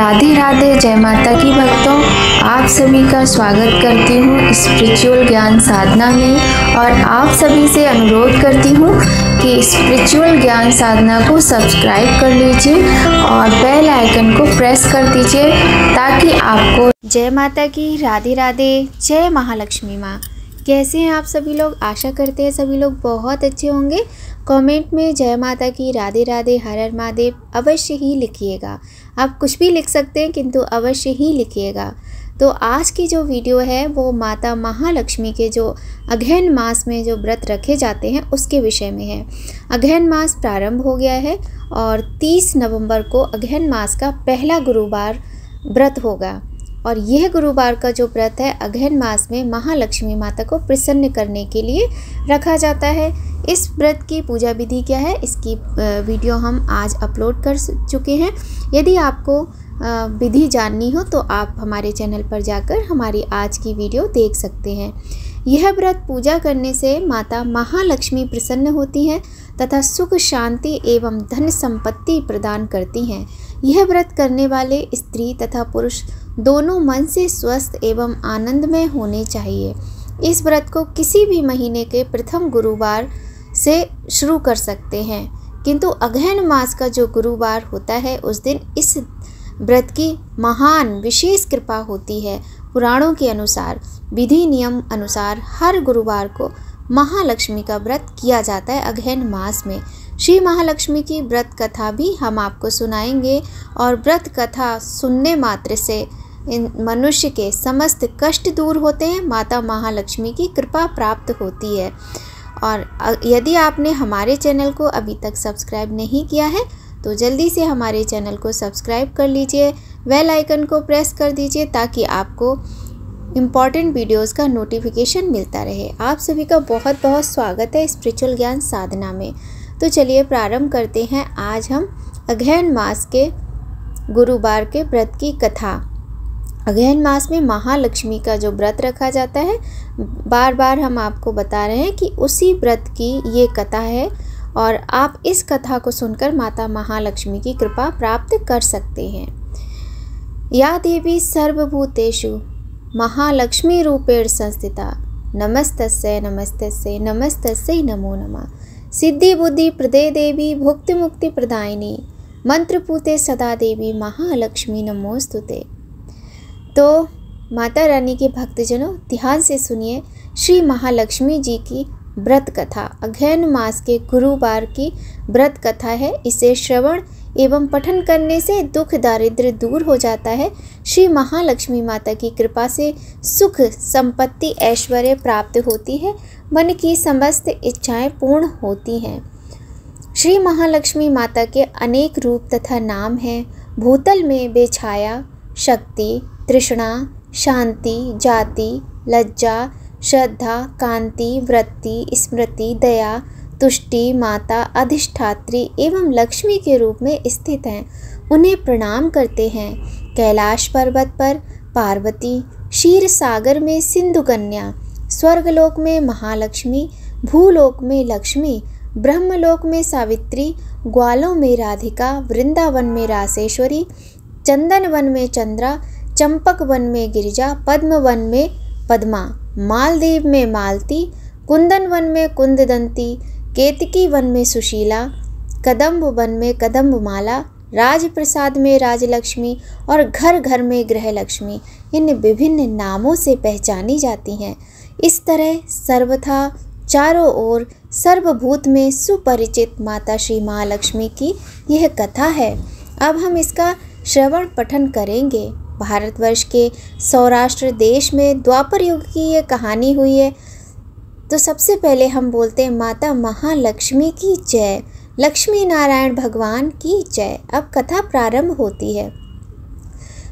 राधे राधे, जय माता की भक्तों। आप सभी का स्वागत करती हूँ स्पिरिचुअल ज्ञान साधना में और आप सभी से अनुरोध करती हूँ कि स्पिरिचुअल ज्ञान साधना को सब्सक्राइब कर लीजिए और बेल आइकन को प्रेस कर दीजिए ताकि आपको। जय माता की, राधे राधे, जय महालक्ष्मी माँ। कैसे हैं आप सभी लोग? आशा करते हैं सभी लोग बहुत अच्छे होंगे। कमेंट में जय माता की, राधे राधे, हर हर महादेव अवश्य ही लिखिएगा। आप कुछ भी लिख सकते हैं किंतु अवश्य ही लिखिएगा। तो आज की जो वीडियो है वो माता महालक्ष्मी के जो अगहन मास में जो व्रत रखे जाते हैं उसके विषय में है। अगहन मास प्रारंभ हो गया है और 30 नवंबर को अगहन मास का पहला गुरुवार व्रत होगा और यह गुरुवार का जो व्रत है अगहन मास में महालक्ष्मी माता को प्रसन्न करने के लिए रखा जाता है। इस व्रत की पूजा विधि क्या है, इसकी वीडियो हम आज अपलोड कर चुके हैं। यदि आपको विधि जाननी हो तो आप हमारे चैनल पर जाकर हमारी आज की वीडियो देख सकते हैं। यह व्रत पूजा करने से माता महालक्ष्मी प्रसन्न होती हैं तथा सुख, शांति एवं धन संपत्ति प्रदान करती हैं। यह व्रत करने वाले स्त्री तथा पुरुष दोनों मन से स्वस्थ एवं आनंदमय होने चाहिए। इस व्रत को किसी भी महीने के प्रथम गुरुवार से शुरू कर सकते हैं, किंतु अगहन मास का जो गुरुवार होता है उस दिन इस व्रत की महान विशेष कृपा होती है। पुराणों के अनुसार विधि नियम अनुसार हर गुरुवार को महालक्ष्मी का व्रत किया जाता है अगहन मास में। श्री महालक्ष्मी की व्रत कथा भी हम आपको सुनाएंगे और व्रत कथा सुनने मात्र से इन मनुष्य के समस्त कष्ट दूर होते हैं, माता महालक्ष्मी की कृपा प्राप्त होती है। और यदि आपने हमारे चैनल को अभी तक सब्सक्राइब नहीं किया है तो जल्दी से हमारे चैनल को सब्सक्राइब कर लीजिए, बेल आइकन को प्रेस कर दीजिए ताकि आपको इम्पॉर्टेंट वीडियोस का नोटिफिकेशन मिलता रहे। आप सभी का बहुत बहुत स्वागत है स्पिरिचुअल ज्ञान साधना में। तो चलिए प्रारंभ करते हैं आज हम अगहन मास के गुरुवार के व्रत की कथा। अगहन मास में महालक्ष्मी का जो व्रत रखा जाता है, बार बार हम आपको बता रहे हैं कि उसी व्रत की ये कथा है और आप इस कथा को सुनकर माता महालक्ष्मी की कृपा प्राप्त कर सकते हैं। या देवी सर्वभूतेषु महालक्ष्मी रूपेण संस्थिता, नमस्तस्यै नमस्तस्यै नमस्तस्यै नमो नमः। सिद्धि बुद्धि प्रदे देवी, भुक्ति मुक्ति प्रदायिनी, मंत्रपूते सदा देवी महालक्ष्मी नमोस्तुते। तो माता रानी के भक्तजनों ध्यान से सुनिए श्री महालक्ष्मी जी की व्रत कथा। अगहन मास के गुरुवार की व्रत कथा है। इसे श्रवण एवं पठन करने से दुख दारिद्र्य दूर हो जाता है। श्री महालक्ष्मी माता की कृपा से सुख, संपत्ति, ऐश्वर्य प्राप्त होती है। मन की समस्त इच्छाएं पूर्ण होती हैं। श्री महालक्ष्मी माता के अनेक रूप तथा नाम हैं। भूतल में वे छाया, शक्ति, तृष्णा, शांति, जाति, लज्जा, श्रद्धा, कांति, वृत्ति, स्मृति, दया, तुष्टि, माता, अधिष्ठात्री एवं लक्ष्मी के रूप में स्थित हैं। उन्हें प्रणाम करते हैं। कैलाश पर्वत पर पार्वती, क्षीर सागर में सिंधु कन्या, स्वर्गलोक में महालक्ष्मी, भूलोक में लक्ष्मी, ब्रह्मलोक में सावित्री, ग्वालों में राधिका, वृंदावन में रासेश्वरी, चंदन वन में चंद्रा, चंपक वन में गिरिजा, पद्म वन में पद्मा, मालदीव में मालती, कुंदन वन में कुंददंती, केतकी वन में सुशीला, कदम्ब वन में कदम्बमाला, राजप्रसाद में राजलक्ष्मी और घर घर में गृहलक्ष्मी इन विभिन्न नामों से पहचानी जाती हैं। इस तरह सर्वथा चारों ओर सर्वभूत में सुपरिचित माता श्री महालक्ष्मी की यह कथा है। अब हम इसका श्रवण पठन करेंगे। भारतवर्ष के सौराष्ट्र देश में द्वापर युग की ये कहानी हुई है। तो सबसे पहले हम बोलते हैं माता महालक्ष्मी की जय, लक्ष्मी नारायण भगवान की जय। अब कथा प्रारंभ होती है।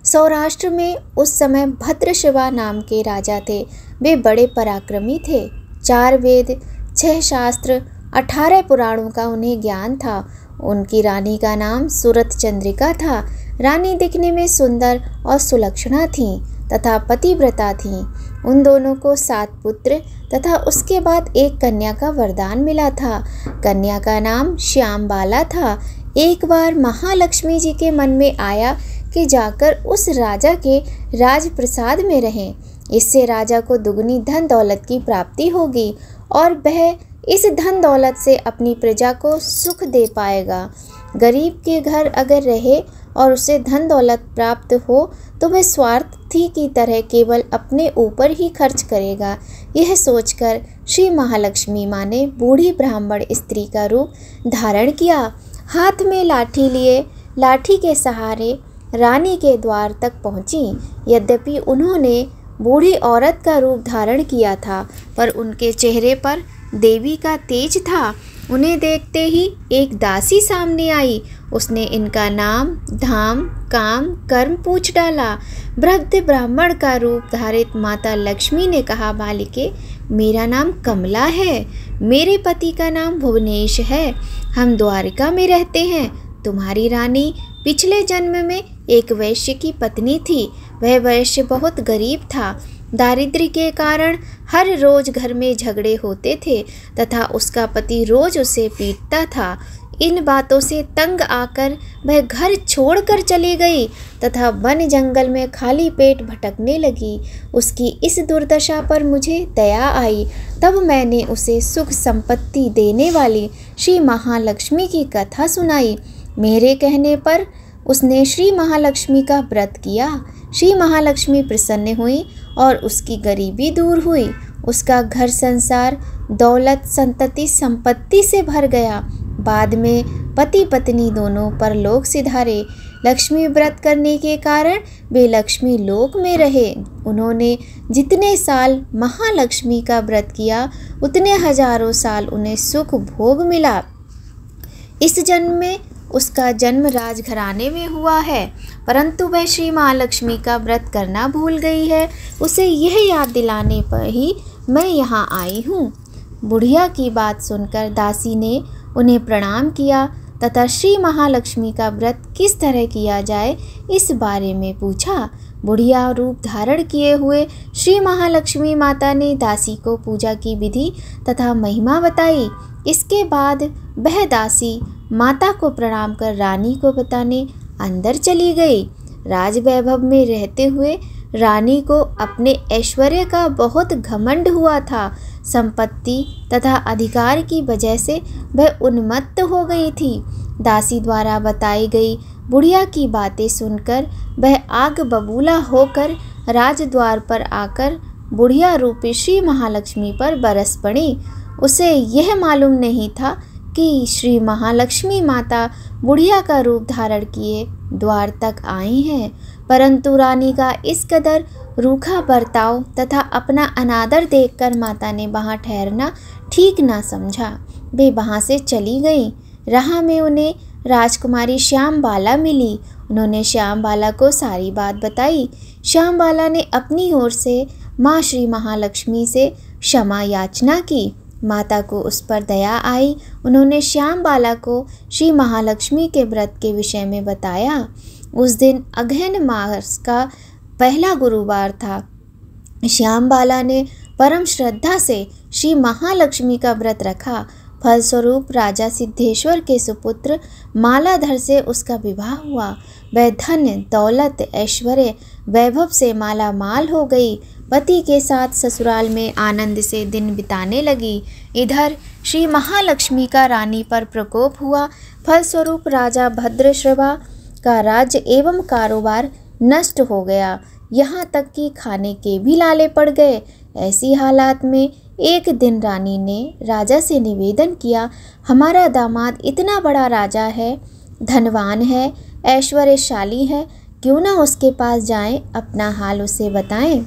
सौराष्ट्र में उस समय भद्रशिवा नाम के राजा थे। वे बड़े पराक्रमी थे। 4 वेद, 6 शास्त्र, 18 पुराणों का उन्हें ज्ञान था। उनकी रानी का नाम सूरत चंद्रिका था। रानी दिखने में सुंदर और सुलक्षणा थीं तथा पतिव्रता थीं। उन दोनों को 7 पुत्र तथा उसके बाद एक कन्या का वरदान मिला था। कन्या का नाम श्यामबाला था। एक बार महालक्ष्मी जी के मन में आया कि जाकर उस राजा के राजप्रसाद में रहें। इससे राजा को दुगनी धन दौलत की प्राप्ति होगी और वह इस धन दौलत से अपनी प्रजा को सुख दे पाएगा। गरीब के घर अगर रहे और उसे धन दौलत प्राप्त हो तो वह स्वार्थी की तरह केवल अपने ऊपर ही खर्च करेगा। यह सोचकर श्री महालक्ष्मी माँ ने बूढ़ी ब्राह्मण स्त्री का रूप धारण किया। हाथ में लाठी लिए लाठी के सहारे रानी के द्वार तक पहुँची। यद्यपि उन्होंने बूढ़ी औरत का रूप धारण किया था, पर उनके चेहरे पर देवी का तेज था। उन्हें देखते ही एक दासी सामने आई। उसने इनका नाम, धाम, काम, कर्म पूछ डाला। वृद्ध ब्राह्मण का रूप धारित माता लक्ष्मी ने कहा, बालिके, मेरा नाम कमला है। मेरे पति का नाम भुवनेश है। हम द्वारिका में रहते हैं। तुम्हारी रानी पिछले जन्म में एक वैश्य की पत्नी थी। वह वैश्य बहुत गरीब था। दारिद्र्य के कारण हर रोज घर में झगड़े होते थे तथा उसका पति रोज उसे पीटता था। इन बातों से तंग आकर वह घर छोड़कर चली गई तथा वन जंगल में खाली पेट भटकने लगी। उसकी इस दुर्दशा पर मुझे दया आई। तब मैंने उसे सुख संपत्ति देने वाली श्री महालक्ष्मी की कथा सुनाई। मेरे कहने पर उसने श्री महालक्ष्मी का व्रत किया। श्री महालक्ष्मी प्रसन्न हुई और उसकी गरीबी दूर हुई। उसका घर संसार दौलत संतति संपत्ति से भर गया। बाद में पति पत्नी दोनों परलोक सिधारे। लक्ष्मी व्रत करने के कारण वे लक्ष्मी लोक में रहे। उन्होंने जितने साल महालक्ष्मी का व्रत किया उतने हजारों साल उन्हें सुख भोग मिला। इस जन्म में उसका जन्म राजघराने में हुआ है, परंतु वह श्री महालक्ष्मी का व्रत करना भूल गई है। उसे यह याद दिलाने पर ही मैं यहाँ आई हूँ। बुढ़िया की बात सुनकर दासी ने उन्हें प्रणाम किया तथा श्री महालक्ष्मी का व्रत किस तरह किया जाए इस बारे में पूछा। बुढ़िया रूप धारण किए हुए श्री महालक्ष्मी माता ने दासी को पूजा की विधि तथा महिमा बताई। इसके बाद वह दासी माता को प्रणाम कर रानी को बताने अंदर चली गई। राज वैभव में रहते हुए रानी को अपने ऐश्वर्य का बहुत घमंड हुआ था। संपत्ति तथा अधिकार की वजह से वह उन्मत्त हो गई थी। दासी द्वारा बताई गई बुढ़िया की बातें सुनकर वह आग बबूला होकर राजद्वार पर आकर बुढ़िया रूपी श्री महालक्ष्मी पर बरस पड़ी। उसे यह मालूम नहीं था कि श्री महालक्ष्मी माता बुढ़िया का रूप धारण किए द्वार तक आई हैं, परंतु रानी का इस कदर रूखा बर्ताव तथा अपना अनादर देखकर माता ने वहाँ ठहरना ठीक ना समझा। वे वहाँ से चली गईं। राह में उन्हें राजकुमारी श्यामबाला मिली। उन्होंने श्यामबाला को सारी बात बताई। श्यामबाला ने अपनी ओर से माँ श्री महालक्ष्मी से क्षमा याचना की। माता को उस पर दया आई। उन्होंने श्यामबाला को श्री महालक्ष्मी के व्रत के विषय में बताया। उस दिन अगहन मास का पहला गुरुवार था। श्यामबाला ने परम श्रद्धा से श्री महालक्ष्मी का व्रत रखा। फलस्वरूप राजा सिद्धेश्वर के सुपुत्र मालाधर से उसका विवाह हुआ। वह धन दौलत ऐश्वर्य वैभव से माला माल हो गई। पति के साथ ससुराल में आनंद से दिन बिताने लगी। इधर श्री महालक्ष्मी का रानी पर प्रकोप हुआ। फलस्वरूप राजा भद्रश्रवा का राज्य एवं कारोबार नष्ट हो गया। यहाँ तक कि खाने के भी लाले पड़ गए। ऐसी हालात में एक दिन रानी ने राजा से निवेदन किया, हमारा दामाद इतना बड़ा राजा है, धनवान है, ऐश्वर्यशाली है, क्यों ना उसके पास जाएं, अपना हाल उसे बताएं।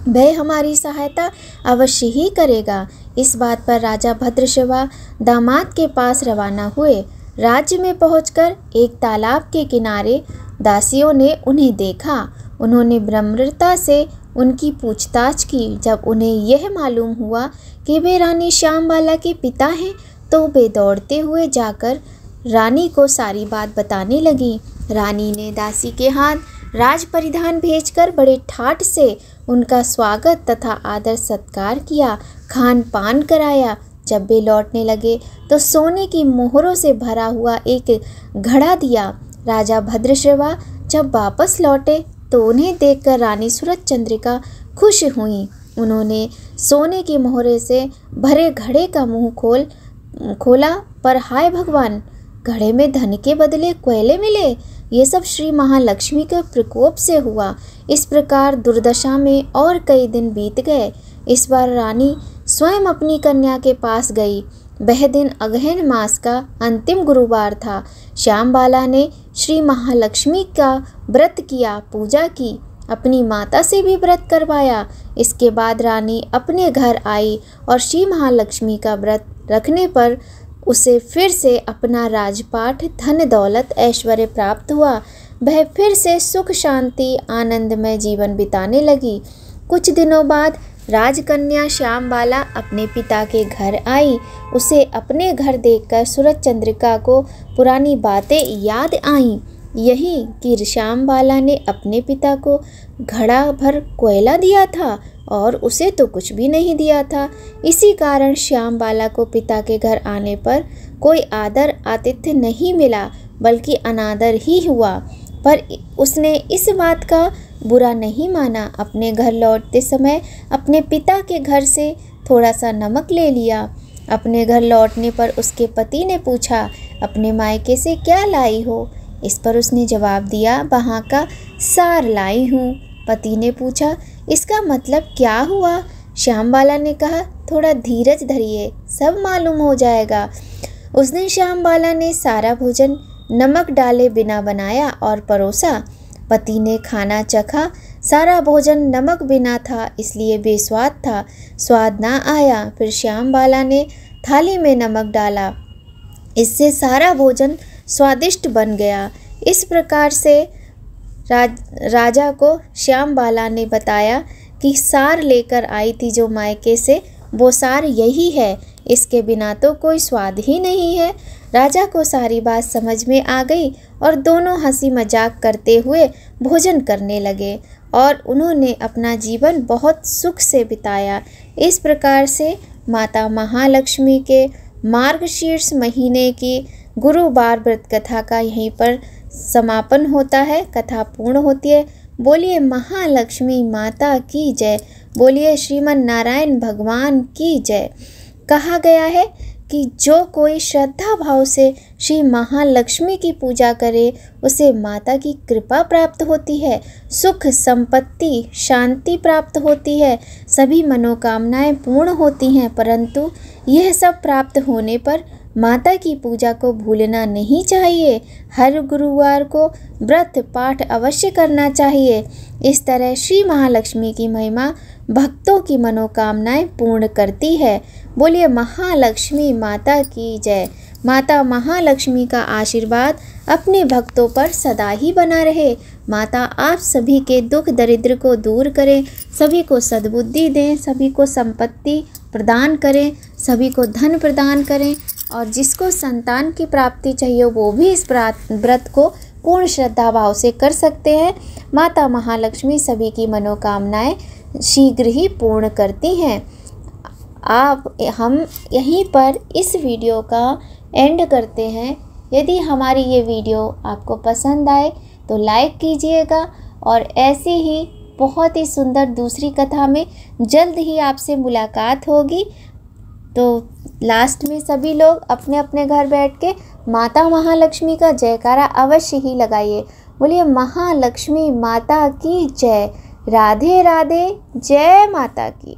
वह हमारी सहायता अवश्य ही करेगा। इस बात पर राजा भद्रश्रवा दामाद के पास रवाना हुए। राज्य में पहुंचकर एक तालाब के किनारे दासियों ने उन्हें देखा। उन्होंने विनम्रता से उनकी पूछताछ की। जब उन्हें यह मालूम हुआ कि वे रानी श्यामबाला के पिता हैं, तो वे दौड़ते हुए जाकर रानी को सारी बात बताने लगी। रानी ने दासी के हाथ राज परिधान भेजकर बड़े ठाठ से उनका स्वागत तथा आदर सत्कार किया, खान पान कराया। जब वे लौटने लगे तो सोने की मोहरों से भरा हुआ एक घड़ा दिया। राजा भद्रश्रवा जब वापस लौटे तो उन्हें देखकर रानी सूरजचंद्रिका खुश हुई। उन्होंने सोने की मोहरे से भरे घड़े का मुंह खोला, पर हाय भगवान, घड़े में धन के बदले कोयले मिले। ये सब श्री महालक्ष्मी के प्रकोप से हुआ। इस प्रकार दुर्दशा में और कई दिन बीत गए। इस बार रानी स्वयं अपनी कन्या के पास गई। वह दिन अगहन मास का अंतिम गुरुवार था। श्यामबाला ने श्री महालक्ष्मी का व्रत किया, पूजा की, अपनी माता से भी व्रत करवाया। इसके बाद रानी अपने घर आई और श्री महालक्ष्मी का व्रत रखने पर उसे फिर से अपना राजपाट, धन दौलत, ऐश्वर्य प्राप्त हुआ। वह फिर से सुख शांति आनंदमय जीवन बिताने लगी। कुछ दिनों बाद राजकन्या श्यामबाला अपने पिता के घर आई। उसे अपने घर देखकर सूरजचंद्रिका को पुरानी बातें याद आईं। यही कि श्यामबाला ने अपने पिता को घड़ा भर कोयला दिया था और उसे तो कुछ भी नहीं दिया था। इसी कारण श्यामबाला को पिता के घर आने पर कोई आदर आतिथ्य नहीं मिला, बल्कि अनादर ही हुआ। पर उसने इस बात का बुरा नहीं माना। अपने घर लौटते समय अपने पिता के घर से थोड़ा सा नमक ले लिया। अपने घर लौटने पर उसके पति ने पूछा, अपने मायके से क्या लाई हो? इस पर उसने जवाब दिया, वहाँ का सार लाई हूँ। पति ने पूछा, इसका मतलब क्या हुआ? श्यामबाला ने कहा, थोड़ा धीरज धरिए, सब मालूम हो जाएगा। उस दिन श्यामबाला ने सारा भोजन नमक डाले बिना बनाया और परोसा। पति ने खाना चखा। सारा भोजन नमक बिना था, इसलिए बेस्वाद था, स्वाद ना आया। फिर श्यामबाला ने थाली में नमक डाला, इससे सारा भोजन स्वादिष्ट बन गया। इस प्रकार से राजा को श्यामबाला ने बताया कि सार लेकर आई थी जो मायके से, वो सार यही है, इसके बिना तो कोई स्वाद ही नहीं है। राजा को सारी बात समझ में आ गई और दोनों हंसी मजाक करते हुए भोजन करने लगे और उन्होंने अपना जीवन बहुत सुख से बिताया। इस प्रकार से माता महालक्ष्मी के मार्गशीर्ष महीने की गुरुवार व्रत कथा का यहीं पर समापन होता है। कथा पूर्ण होती है। बोलिए महालक्ष्मी माता की जय, बोलिए श्रीमन नारायण भगवान की जय। कहा गया है कि जो कोई श्रद्धा भाव से श्री महालक्ष्मी की पूजा करे उसे माता की कृपा प्राप्त होती है, सुख संपत्ति शांति प्राप्त होती है, सभी मनोकामनाएं पूर्ण होती हैं। परंतु यह सब प्राप्त होने पर माता की पूजा को भूलना नहीं चाहिए। हर गुरुवार को व्रत पाठ अवश्य करना चाहिए। इस तरह श्री महालक्ष्मी की महिमा भक्तों की मनोकामनाएं पूर्ण करती है। बोलिए महालक्ष्मी माता की जय। माता महालक्ष्मी का आशीर्वाद अपने भक्तों पर सदा ही बना रहे। माता आप सभी के दुख दरिद्र को दूर करें, सभी को सद्बुद्धि दें, सभी को संपत्ति प्रदान करें, सभी को धन प्रदान करें और जिसको संतान की प्राप्ति चाहिए वो भी इस व्रत को पूर्ण श्रद्धा भाव से कर सकते हैं। माता महालक्ष्मी सभी की मनोकामनाएं शीघ्र ही पूर्ण करती हैं। हम यहीं पर इस वीडियो का एंड करते हैं। यदि हमारी ये वीडियो आपको पसंद आए तो लाइक कीजिएगा और ऐसे ही बहुत ही सुंदर दूसरी कथा में जल्द ही आपसे मुलाकात होगी। तो लास्ट में सभी लोग अपने अपने घर बैठ के माता महालक्ष्मी का जयकारा अवश्य ही लगाइए। बोलिए महालक्ष्मी माता की जय। राधे राधे। जय माता की।